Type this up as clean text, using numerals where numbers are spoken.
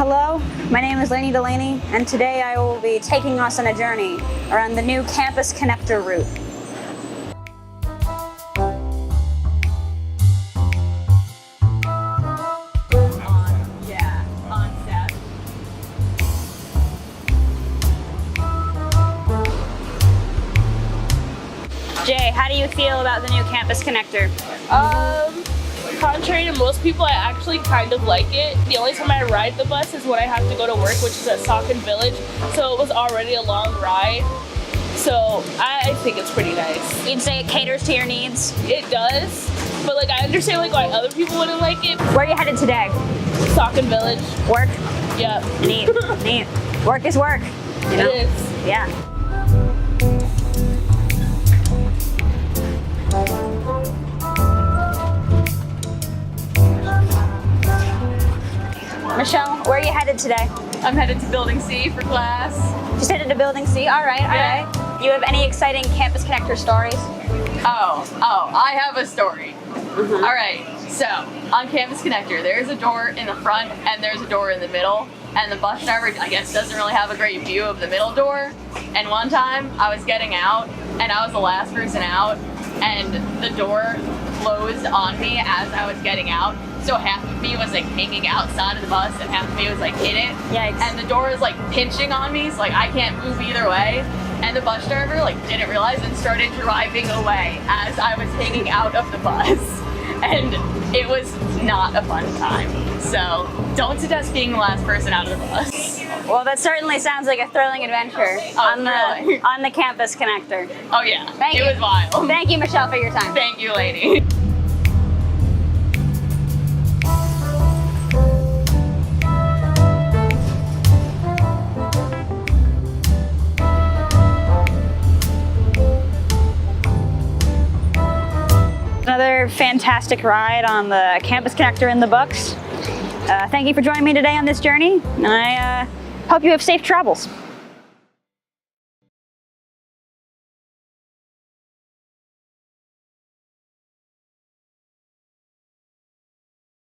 Hello, my name is Laney Delaney, and today I will be taking us on a journey around the new campus connector route. Jay, how do you feel about the new campus connector? Contrary to most people, I actually kind of like it. The only time I ride the bus is when I have to go to work, which is at Saucon Village, so it was already a long ride. So I think it's pretty nice. You'd say it caters to your needs? It does, but like I understand why other people wouldn't like it. Where are you headed today? Saucon Village. Work? Yeah. Neat, neat. Work is work, you know? It is. Yeah. Michelle, where are you headed today? I'm headed to Building C for class. Just headed to Building C? All right, all right. You have any exciting campus connector stories? I have a story. All right, so on Campus Connector, there's a door in the front and there's a door in the middle. And the bus driver, I guess, doesn't really have a great view of the middle door. And one time I was getting out and I was the last person out and the door closed on me as I was getting out. So half of me was like hanging outside of the bus and half of me was like in it. Yikes. And the door is like pinching on me, so like I can't move either way. And the bus driver like didn't realize and started driving away as I was hanging out of the bus. And it was not a fun time. So don't suggest being the last person out of the bus. Well, that certainly sounds like a thrilling adventure on the campus connector. Oh yeah, Thank you. It was wild. Thank you, Michelle, for your time. Thank you, lady. Another fantastic ride on the campus connector in the books. Thank you for joining me today on this journey, and I hope you have safe travels.